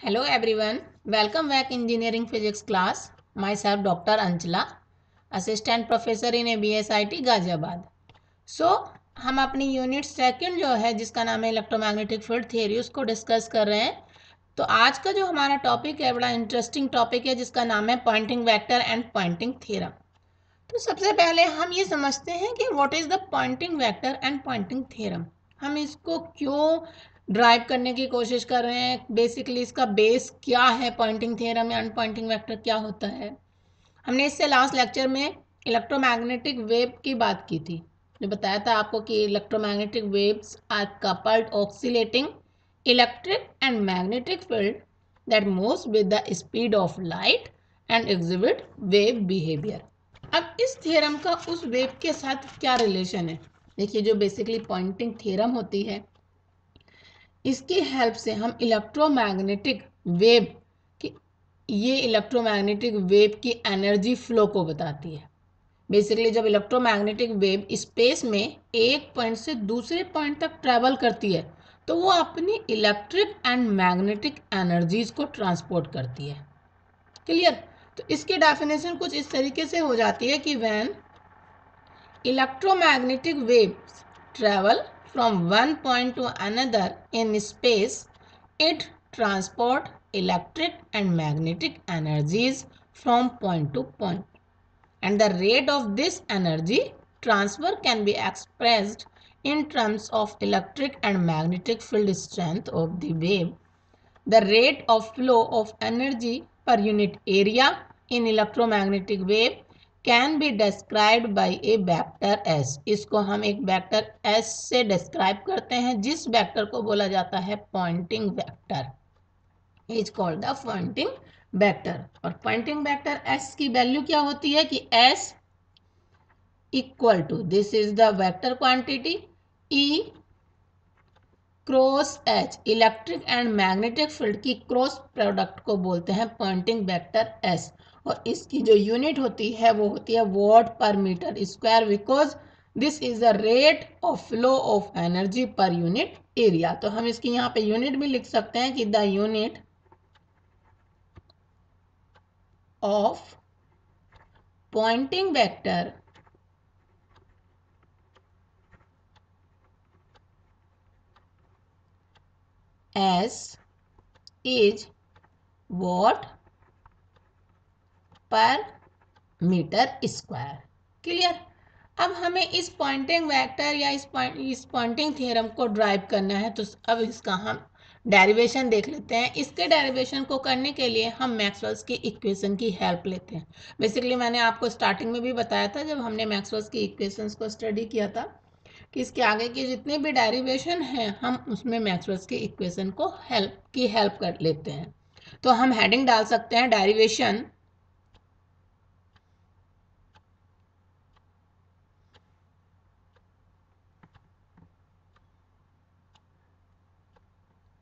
Hello everyone, welcome back engineering physics class. Myself Dr. Anchala, assistant professor in ABSIT Ghaziabad. हम अपनी unit second जो है जिसका नाम है इलेक्ट्रोमैग्नेटिक फील्ड थ्योरी उसको डिस्कस कर रहे हैं. तो आज का जो हमारा टॉपिक है बड़ा इंटरेस्टिंग टॉपिक है जिसका नाम है Poynting vector and Poynting theorem. तो सबसे पहले हम ये समझते हैं कि what is the Poynting vector and Poynting theorem. हम इसको क्यों ड्राइव करने की कोशिश कर रहे हैं, बेसिकली इसका बेस क्या है, Poynting theorem and Poynting vector क्या होता है. हमने इससे लास्ट लेक्चर में इलेक्ट्रोमैग्नेटिक वेव की बात की थी, जो बताया था आपको कि electromagnetic waves are coupled oscillating electric and magnetic field that moves with the speed of light and exhibit wave behaviour. अब इस थ्योरम का उस वेव के साथ क्या रिलेशन है. देखिए, जो बेसिकली पॉइंटिंग थ्योरम होती है इसकी हेल्प से हम इलेक्ट्रोमैग्नेटिक वेव की ये इलेक्ट्रोमैग्नेटिक वेव की एनर्जी फ्लो को बताती है. बेसिकली जब इलेक्ट्रोमैग्नेटिक वेव स्पेस में एक पॉइंट से दूसरे पॉइंट तक ट्रैवल करती है तो वो अपनी इलेक्ट्रिक एंड मैग्नेटिक एनर्जीज को ट्रांसपोर्ट करती है. क्लियर. तो इसकी डेफिनेशन कुछ इस तरीके से हो जाती है कि when electromagnetic waves travel from one point to another in space, it transport electric and magnetic energies from point to point. And the rate of this energy transfer can be expressed in terms of electric and magnetic field strength of the wave. The rate of flow of energy per unit area in electromagnetic wave can be described bye A vector S. इसको हम एक vector S से describe करते हैं जिस vector को बोला जाता है Poynting vector. Is called the Poynting vector. और पॉइंटिंग वेक्टर एस की वैल्यू क्या होती है कि S equal to, this is the vector quantity, E cross H, electric and magnetic field की क्रॉस प्रोडक्ट को बोलते हैं पॉइंटिंग वेक्टर एस. और इसकी जो यूनिट होती है वो होती है watt per metre square, because this is the rate of flow of energy per unit area. तो हम इसकी यहाँ पे यूनिट भी लिख सकते हैं कि the unit of Poynting vector S is watt per metre square. Clear. अब हमें इस पॉइंटिंग वेक्टर या इस पॉइंटिंग थ्योरम को ड्राइव करना है. तो अब इसका हम डेरिवेशन देख लेते हैं. इसके डेरिवेशन को करने के लिए हम मैक्सवेल्स की इक्वेशन की हेल्प लेते हैं. बेसिकली मैंने आपको स्टार्टिंग में भी बताया था जब हमने मैक्सवेल्स की इक्वेशंस को स्टडी किया था कि इसके आगे की जितने भी डेरिवेशन हैं हम उसमें मैक्सवेल्स की इक्वेशन को हेल्प कर लेते हैं. तो हम हेडिंग डाल सकते हैं डेरिवेशन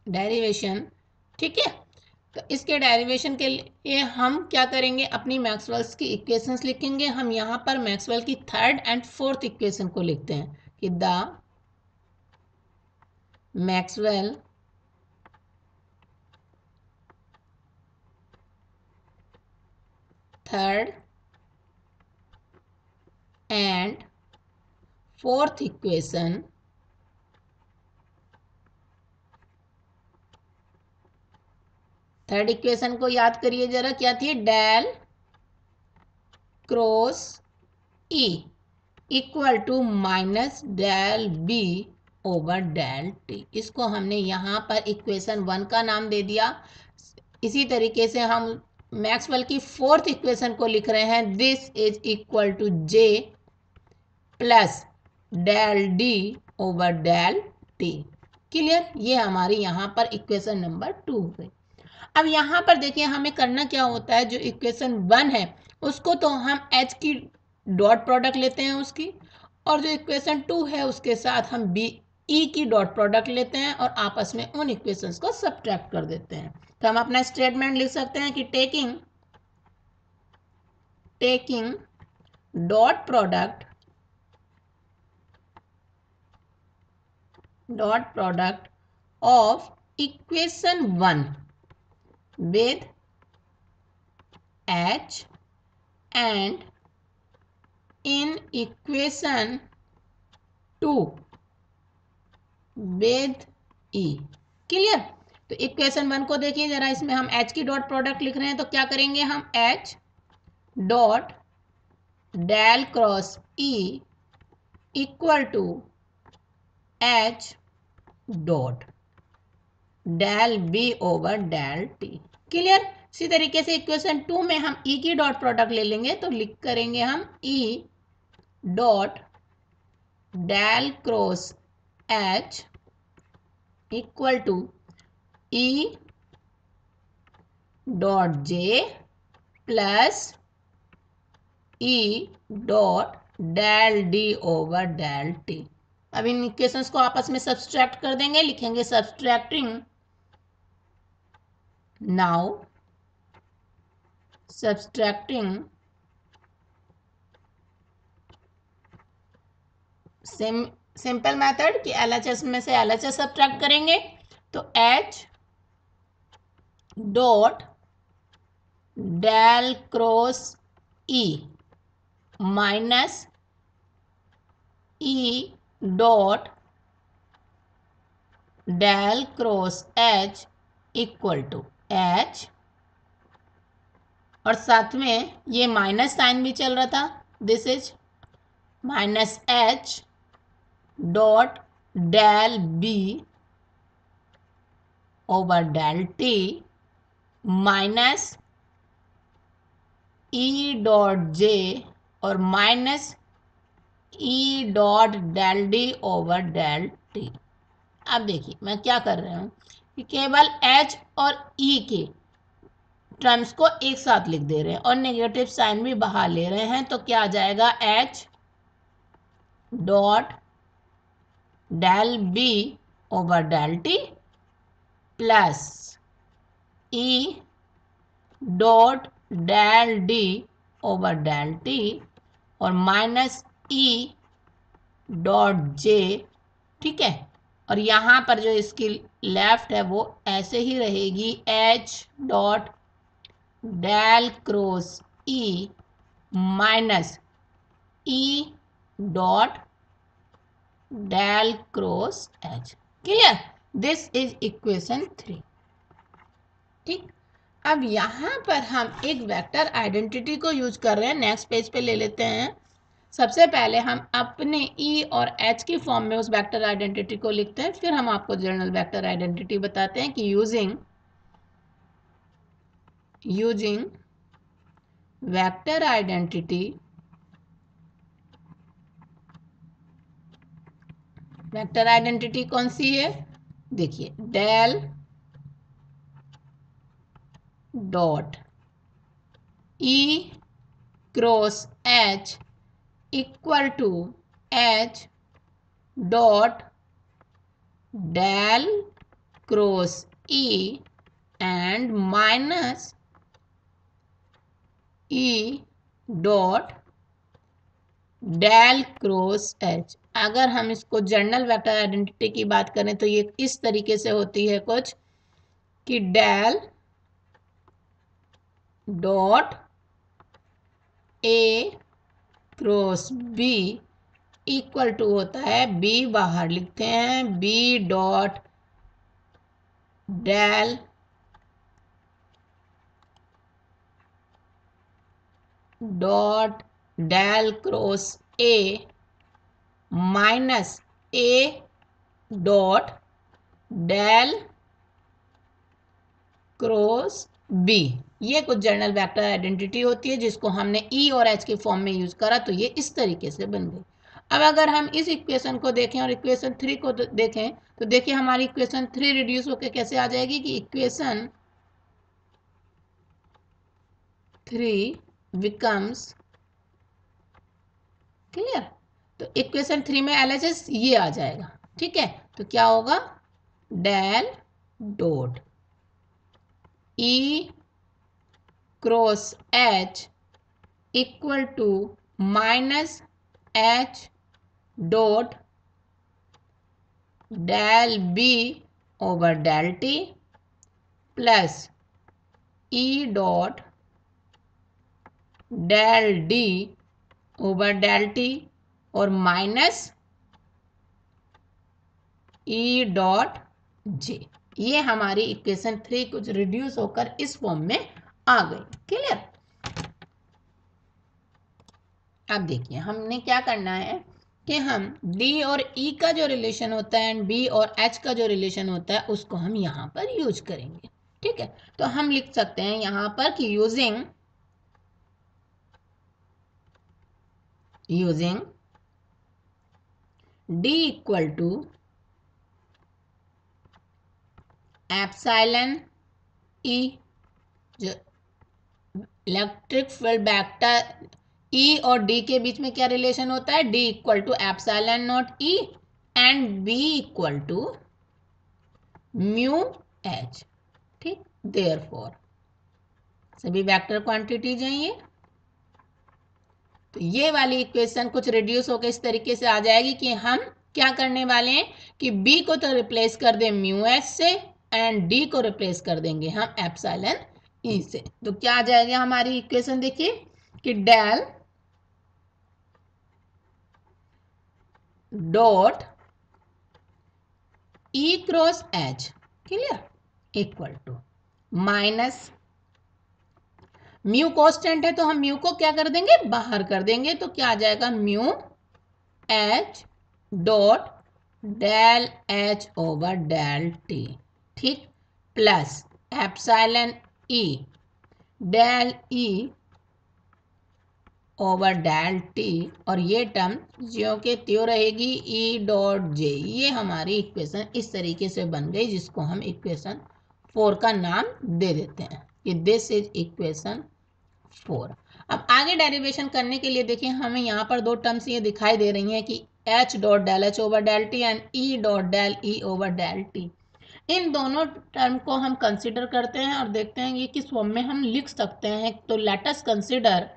डेरिवेशन. ठीक है. तो इसके डेरिवेशन के लिए हम क्या करेंगे, अपनी मैक्सवेल्स की इक्वेशंस लिखेंगे. हम यहाँ पर मैक्सवेल की थर्ड एंड फोर्थ इक्वेशन को लिखते हैं कि the Maxwell third and fourth equation third equation को याद करिए जरा, क्या थी, del cross E equal to minus del B over del T. इसको हमने यहाँ पर इक्वेशन 1 का नाम दे दिया. इसी तरीके से हम मैक्सवेल की फोर्थ इक्वेशन को लिख रहे हैं, this is equal to J plus del D over del T. Clear. ये हमारी यहाँ पर इक्वेशन नंबर 2 हो गई. अब यहाँ पर देखिए हमें करना क्या होता है, जो इक्वेशन 1 है उसको तो हम एच की डॉट प्रोडक्ट लेते हैं उसकी, और जो इक्वेशन 2 है उसके साथ हम बी ई की डॉट प्रोडक्ट लेते हैं और आपस में उन इक्वेशंस को सब्ट्रैक्ट कर देते हैं. तो हम अपना स्टेटमेंट लिख सकते हैं कि taking dot product of equation 1 with H and in equation 2 with E। Clear. तो इक्वेशन 1 को देखिए जरा, इसमें हम H की डॉट प्रोडक्ट लिख रहे हैं, तो क्या करेंगे हम, H dot del cross E equal to H dot del B over del T. Clear. इसी तरीके से इक्वेशन 2 में हम E की डॉट प्रोडक्ट ले लेंगे, तो लिख करेंगे हम E dot del cross H equal to E dot J plus E dot del D over del T. अब इन इक्वेशंस को आपस में सब्सट्रैक्ट कर देंगे, लिखेंगे subtracting now, subtracting simple method कि LHS में से LHS सब्ट्रैक्ट करेंगे, तो H dot del cross E minus E dot del cross H equal to H, और साथ में ये माइनस साइन भी चल रहा था, this is minus H dot del B over del t minus E dot J और minus E dot del D over del T. अब देखिए मैं क्या कर रहा हूँ कि केवल H और E के टर्म्स को एक साथ लिख दे रहे हैं और नेगेटिव साइन भी बाहर ले रहे हैं, तो क्या आ जाएगा, H dot del B over del T plus E dot del D over del T और माइनस E डॉट जे। ठीक है, और यहाँ पर जो इसकी लेफ्ट है वो ऐसे ही रहेगी, H dot del cross E minus E dot del cross H। Clear. This is equation 3। ठीक। अब यहाँ पर हम एक वेक्टर आइडेंटिटी को यूज कर रहे हैं, नेक्स्ट पेज पे ले लेते हैं। सबसे पहले हम अपने E और H की फॉर्म में उस वेक्टर आइडेंटिटी को लिखते हैं, फिर हम आपको जनरल वेक्टर आइडेंटिटी बताते हैं कि using vector identity, vector identity कौन सी है, देखिए del dot E cross H equal to H dot del cross E and minus E dot del cross H। अगर हम इसको जनरल वेक्टर आइडेंटिटी की बात करें तो ये इस तरीके से होती है कुछ कि del dot A cross B equal to होता है, B बाहर लिखते हैं, B dot del dot del cross A minus A dot del cross B। ये कुछ जनरल वेक्टर आइडेंटिटी होती है जिसको हमने E और H के फॉर्म में यूज करा, तो ये इस तरीके से बन गई। अब अगर हम इस इक्वेशन को देखें और इक्वेशन 3 को देखें, तो देखिए हमारी इक्वेशन 3 रिड्यूस होकर कैसे आ जाएगी कि इक्वेशन 3 बिकम्स, क्लियर। तो इक्वेशन 3 में LHS ये आ जाएगा। ठीक है, तो क्या होगा, del dot E cross H equal to minus H dot del B over del T plus E dot del D over del T और माइनस ई डॉट जे। ये हमारी इक्वेशन 3 कुछ रिड्यूस होकर इस फॉर्म में आ गई। क्लियर। अब देखिए हमने क्या करना है कि हम D और E का जो रिलेशन होता है एंड B और H का जो रिलेशन होता है उसको हम यहाँ पर यूज करेंगे। ठीक है, तो हम लिख सकते हैं यहाँ पर कि using D equal to epsilon E, जो इलेक्ट्रिक फील्ड वेक्टर E और D के बीच में क्या रिलेशन होता है, D equal to epsilon naught E and B equal to mu H। ठीक, देयरफॉर सभी वेक्टर क्वांटिटीज हैं ये। तो ये वाली इक्वेशन कुछ रिड्यूस होकर इस तरीके से आ जाएगी कि हम क्या करने वाले हैं कि B को तो रिप्लेस कर दें म्यू H से एंड D को रिप्लेस कर देंगे हम एप्सिलॉन E से। तो क्या आ जाएगा हमारी इक्वेशन, देखिए कि del dot E cross H, clear, equal to minus mu constant है तो हम म्यू को क्या कर देंगे, बाहर कर देंगे। तो क्या आ जाएगा mu H dot del H over del T, ठीक, plus epsilon E del E over del T और ये टर्म ज्यों के त्यों रहेगी E डॉट जे। ये हमारी इक्वेशन इस तरीके से बन गई जिसको हम इक्वेशन 4 का नाम दे देते हैं कि दिस इज इक्वेशन 4। अब आगे डेरिवेशन करने के लिए देखिए हमें यहाँ पर दो टर्म्स ये दिखाई दे रही हैं कि H dot del H over del t and E dot del E over del t. इन दोनों टर्म को हम कंसिडर करते हैं और देखते हैं ये किस फॉर्म में हम लिख सकते हैं। तो लेट अस कंसिडर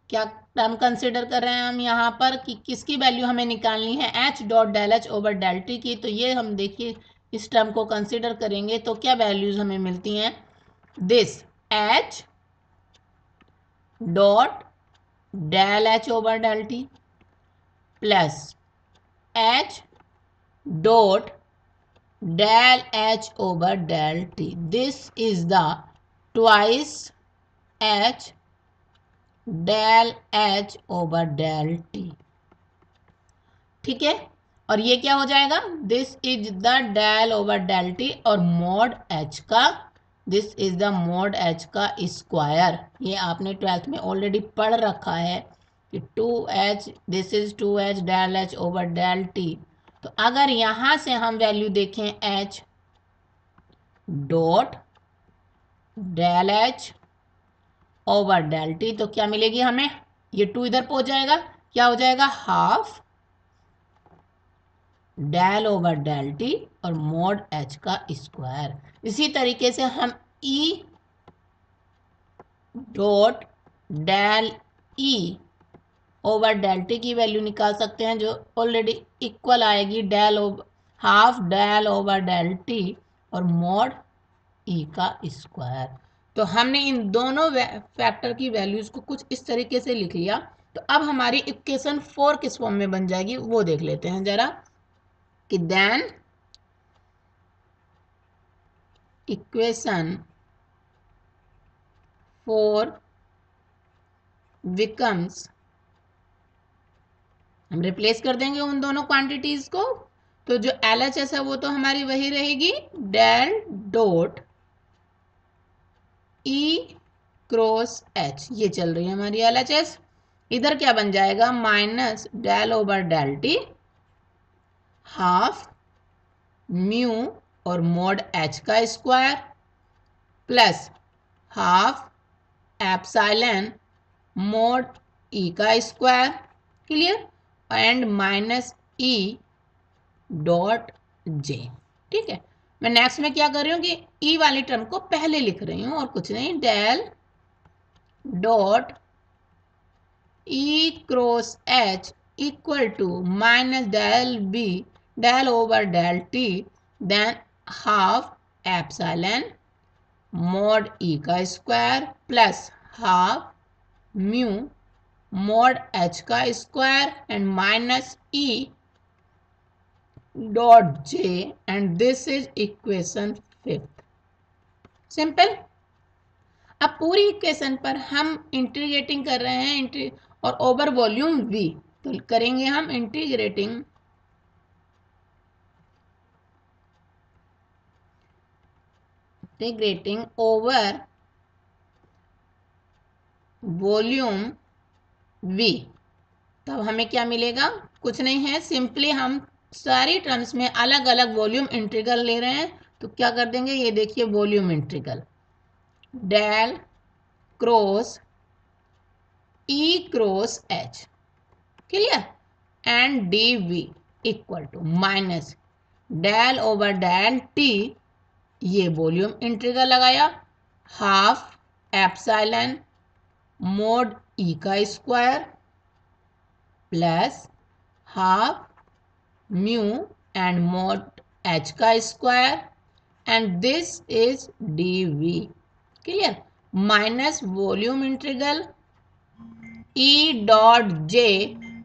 क्या टर्म कंसिडर कर रहे हैं हम यहाँ पर कि किसकी वैल्यू हमें निकालनी है, H dot del H over del T की। तो ये हम देखिए इस टर्म को कंसिडर करेंगे तो क्या वैल्यूज हमें मिलती हैं, this H dot del H over del T plus H dot del H over del T, this is the twice H del H over del T. ठीक है, और ये क्या हो जाएगा, this is the del over del T और mod H का, this is the mod H का स्क्वायर। ये आपने 12th में ऑलरेडी पढ़ रखा है कि 2H, this is 2H del H over del T. तो अगर यहां से हम वैल्यू देखें H dot del H over del T तो क्या मिलेगी हमें, ये 2 इधर पहुंच जाएगा, क्या हो जाएगा half del over del T और मॉड H का स्क्वायर। इसी तरीके से हम E dot del E over del T की वैल्यू निकाल सकते हैं जो ऑलरेडी इक्वल आएगी del over half del over del T और मॉड E का स्क्वायर। तो हमने इन दोनों फैक्टर की वैल्यूज को कुछ इस तरीके से लिख लिया। तो अब हमारी इक्वेशन 4 किस फॉर्म में बन जाएगी वो देख लेते हैं जरा कि देन इक्वेशन 4 बिकम्स, हम रिप्लेस कर देंगे उन दोनों क्वांटिटीज को। तो जो LHS है वो तो हमारी वही रहेगी, del dot E cross H, ये चल रही है हमारी LHS। इधर क्या बन जाएगा, minus del over del T half mu और मॉड H का square plus half epsilon mod E का square, clear, and minus E dot J। ठीक है, मैं नेक्स्ट में क्या कर रही हूँ कि E वाली टर्म को पहले लिख रही हूँ और कुछ नहीं, del dot E cross H equal to minus del B del over del t, then half epsilon mod e का square plus half mu mod h का square and minus e dot j, and this is equation 5th। Simple. अब पूरी equation पर हम integrating कर रहे हैं और ओवर वॉल्यूम v, तो करेंगे हम इंटीग्रेटिंग ओवर वॉल्यूम v। तब हमें क्या मिलेगा, कुछ नहीं है, सिंपली हम सारी टर्म्स में अलग अलग वॉल्यूम इंटीग्रल ले रहे हैं, तो क्या कर देंगे, ये देखिए volume integral del cross E cross H, clear, and d we equal to minus del over del t, ये वॉल्यूम इंटीग्रल लगाया, हाफ एप्सिलॉन मोड ई का square plus half mu and mod H का square, and this is d v, clear, minus volume integral E dot J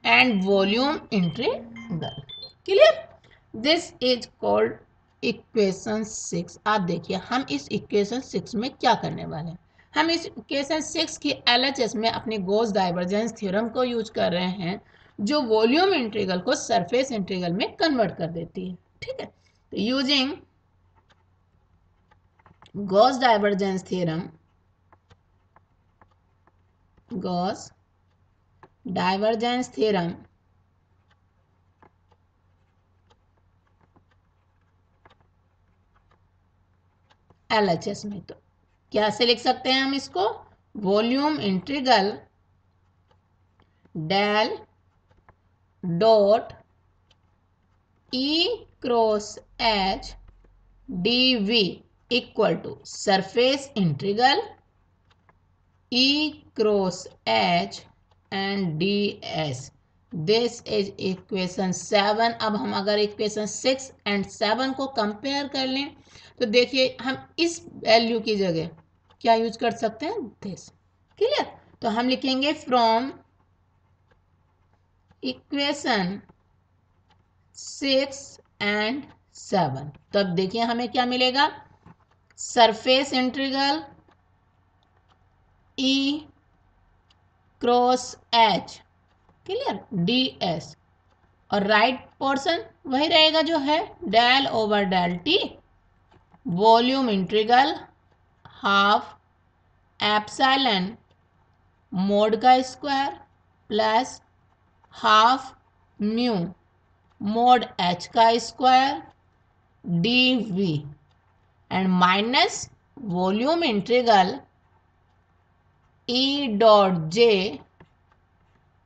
and volume integral, clear. This is called equation 6। आप देखिए हम इस equation 6 में क्या करने वाले हैं, हम इस इक्वेशन 6 की एलएचएस में अपनी गॉस डाइवर्जेंस थ्योरम को यूज कर रहे हैं, जो वॉल्यूम इंटीग्रल को सरफेस इंटीग्रल में कन्वर्ट कर देती है, ठीक है। तो using Gauss divergence theorem, Gauss divergence theorem LHS में, तो क्या से लिख सकते हैं हम इसको, volume integral del dot E cross H D we equal to surface integral E cross H and D S. This is equation 7। अब हम अगर इक्वेशन 6 एंड 7 को कंपेयर कर लें, तो देखिए हम इस वैल्यू की जगह क्या यूज कर सकते हैं, दिस, क्लियर। तो हम लिखेंगे फ्रॉम इक्वेशन 6 एंड 7, तो अब देखिए हमें क्या मिलेगा, surface integral E cross H, clear, d s, और राइट पोर्शन वही रहेगा जो है del over del t volume integral half epsilon mod का square plus half mu mod H का square d v, and minus volume integral E dot J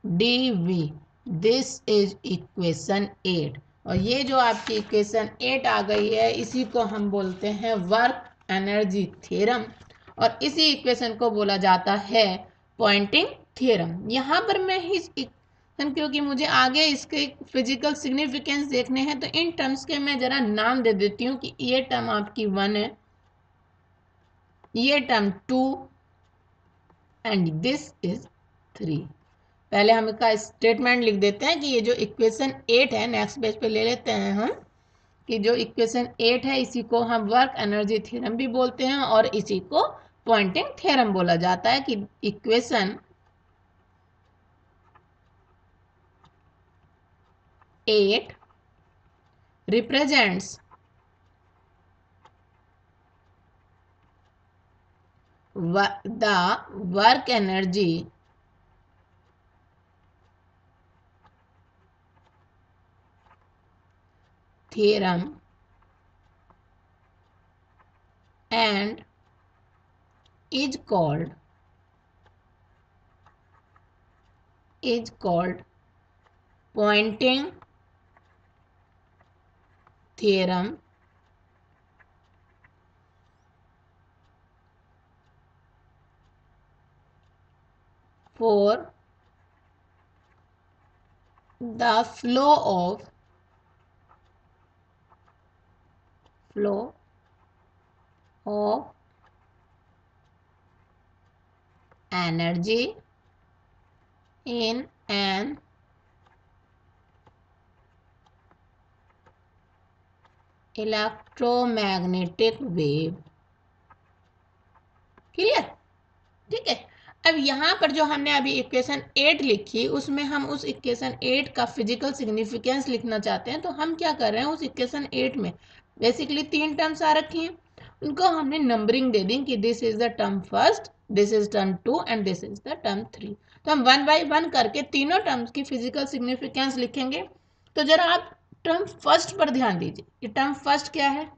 D v. This is equation 8, और ये जो आपकी इक्वेशन 8 आ गई है, इसी को हम बोलते हैं वर्क एनर्जी थ्योरम, और इसी इक्वेशन को बोला जाता है पॉइंटिंग थ्योरम। यहाँ पर मैं इस क्योंकि मुझे आगे इसके फिजिकल सिग्निफिकेंस देखने हैं, तो इन टर्म्स के मैं जरा नाम दे देती हूँ कि ये टर्म आपकी 1 है, ये टर्म 2 एंड दिस इज 3। पहले हम इसका स्टेटमेंट लिख देते हैं कि ये जो इक्वेशन 8 है, नेक्स्ट पेज पे ले लेते हैं हम, कि जो इक्वेशन 8 है इसी को हम वर्क एनर्जी थ्योरम भी बोलते हैं, और इसी को पॉइंटिंग थ्योरम बोला जाता है, कि equation 8 represents the work energy theorem and is called pointing theorem for the flow of flow of energy in an electromagnetic wave. Clear? ठीक है। अब यहाँ पर जो हमने अभी इक्वेशन 8 लिखी, उसमें हम उस इक्वेशन 8 का फिजिकल सिग्निफिकेंस लिखना चाहते हैं। तो हम क्या कर रहे हैं, उस इक्वेशन 8 में बेसिकली 3 टर्म्स आ रखी हैं, उनको हमने नंबरिंग दे दी कि this is the term first, this is term 2 and this is the term 3। तो हम 1 बाय 1 करके तीनों टर्म्स की फिजिकल सिग्निफिकेंस लिखेंगे। तो जरा आप टर्म फर्स्ट पर ध्यान दीजिए। ये टर्म फर्स्ट क्या है?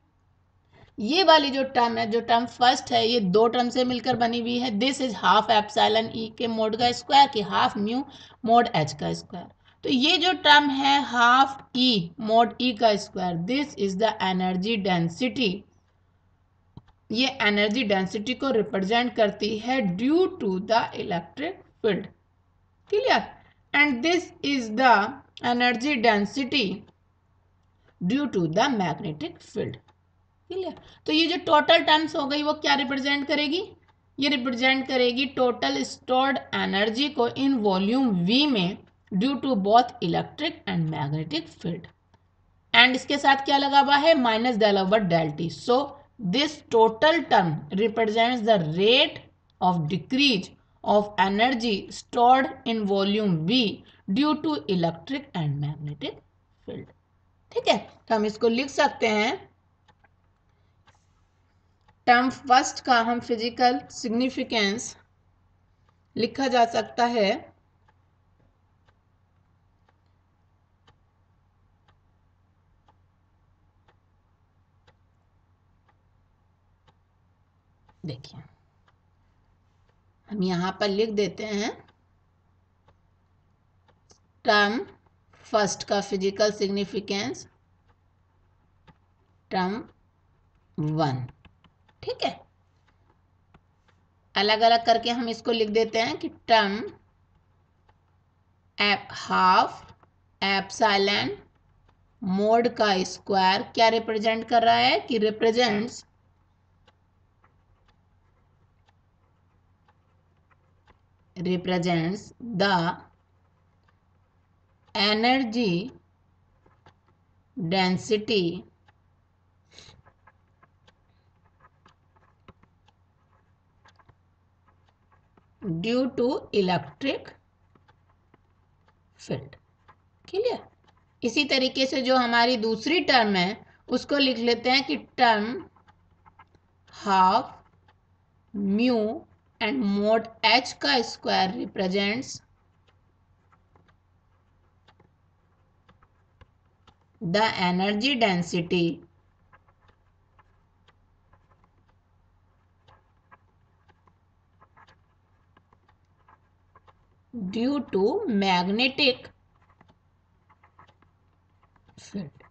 ये वाली जो टर्म है, जो टर्म फर्स्ट है, ये दो टर्म से मिलकर बनी हुई है। दिस इज हाफ एप्सिलॉन ई के मोड का स्क्वायर की हाफ म्यू मोड एच का स्क्वायर। तो ये जो टर्म है हाफ ई मोड ई का square, this is the energy density. ये एनर्जी डेंसिटी को रिप्रेजेंट करती है due to the electric field. Clear? And this is the energy density due to the magnetic field. Clear? तो ये जो total terms हो गई वो क्या रिप्रेजेंट करेगी? ये रिप्रेजेंट करेगी टोटल स्टोर्ड एनर्जी को इन वॉल्यूम वी में due to both electric and magnetic field. And इसके साथ क्या लगा हुआ है? Minus del over del T. So this total term represents the rate of decrease of energy stored in volume V due to electric and magnetic field. ठीक है, तो हम इसको लिख सकते हैं, टर्म फर्स्ट का हम फिजिकल सिग्निफिकेंस लिखा जा सकता है देखिए, हम यहां पर लिख देते हैं टर्म फर्स्ट का फिजिकल सिग्निफिकेंस टर्म 1। ठीक है, अलग अलग करके हम इसको लिख देते हैं कि टर्म हाफ एप्सिलॉन मोड का स्क्वायर क्या रिप्रेजेंट कर रहा है? कि represents the energy density due to electric field. Clear? इसी तरीके से जो हमारी दूसरी टर्म है उसको लिख लेते हैं कि term half mu and mod H का square represents the energy density due to magnetic field.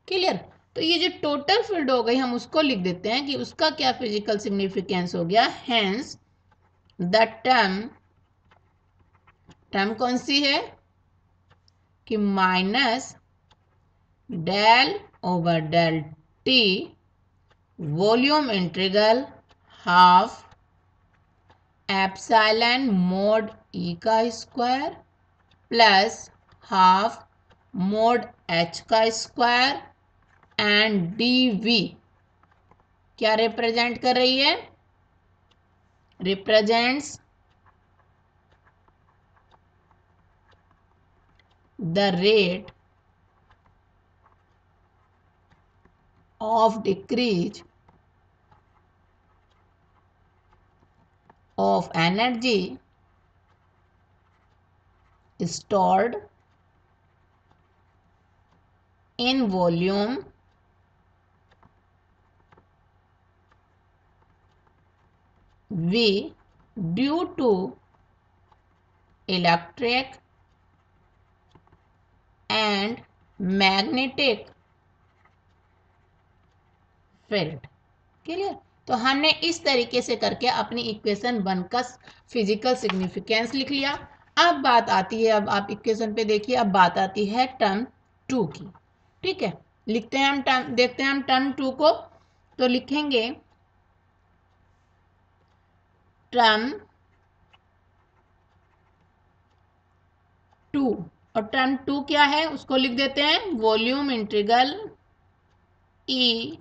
Clear? तो ये जो टोटल फील्ड हो गई हम उसको लिख देते हैं कि उसका क्या फिजिकल सिग्निफिकेंस हो गया। हेंस द टर्म कौन सी है? कि minus del over del t volume integral half epsilon mod E का square plus half mod H का स्क्वायर एंड डी वी क्या रिप्रेजेंट कर रही है? Represents the rate of decrease of energy stored in volume V due to electric and magnetic field। Clear? तो हमने इस तरीके से करके अपनी इक्वेशन 1 का फिजिकल सिग्निफिकेंस लिख लिया। अब बात आती है, अब आप इक्वेशन पे देखिए, अब बात आती है टर्म 2 की। ठीक है, लिखते हैं हम टर्म, देखते हैं हम टर्म 2 को। तो लिखेंगे टर्म 2, और टर्म 2 क्या है उसको लिख देते हैं volume integral E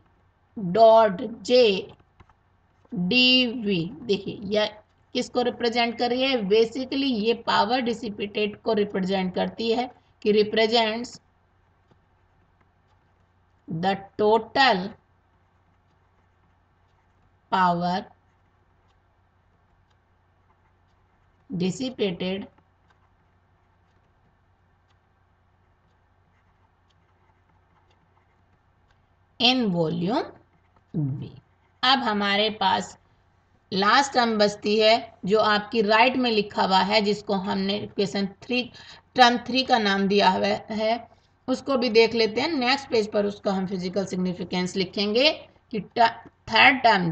dot J D V. देखिए यह किसको रिप्रेजेंट कर रही है, बेसिकली ये पावर डिसिपेटेड को रिप्रेजेंट करती है, कि represents the total power dissipated in volume V। अब हमारे पास लास्ट टर्म बचती है जो आपकी राइट में लिखा हुआ है, जिसको हमने इक्वेशन 3 टर्म 3 का नाम दिया हुआ है, उसको भी देख लेते हैं। नेक्स्ट पेज पर उसका हम फिजिकल सिग्निफिकेंस लिखेंगे कि थर्ड टर्म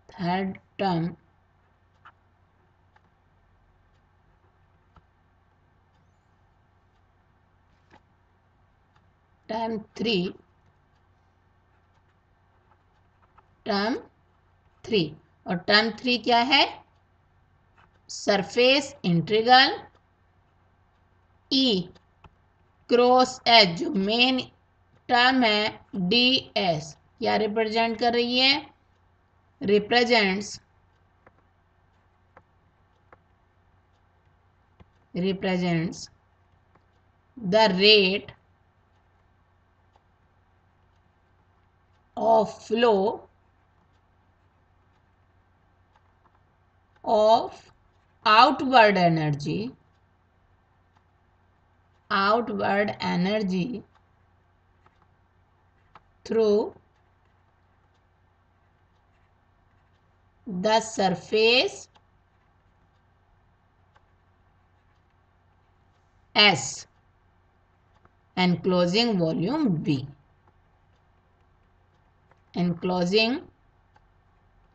टर्म 3 और टर्म 3 क्या है, surface integral E cross H, जो मेन टर्म है डी एस, क्या रिप्रेजेंट कर रही है, represents the rate of flow of outward energy through the surface S enclosing volume V, enclosing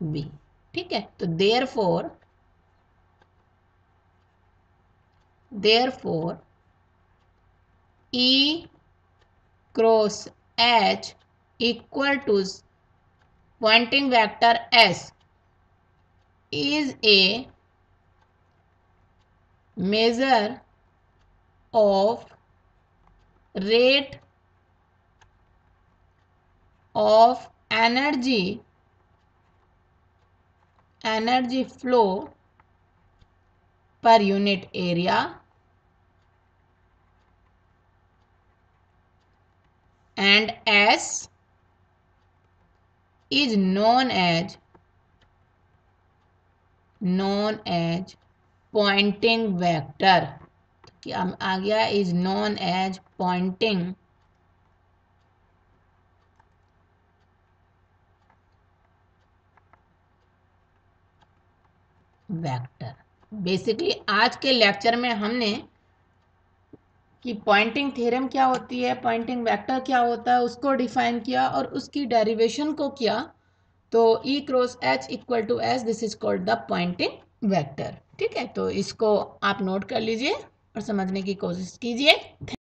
V। ठीक है, तो therefore E cross H equal to pointing vector S is a measure of rate of energy flow per unit area and S is known as pointing vector। क्या आ गया, is known as pointing vector. Basically आज के lecture में हमने कि Poynting theorem क्या होती है, पॉइंटिंग वेक्टर क्या होता है, उसको डिफाइन किया और उसकी डेरिवेशन को किया। तो E cross H equal to S, this is called the Poynting vector. ठीक है, तो इसको आप नोट कर लीजिए और समझने की कोशिश कीजिए।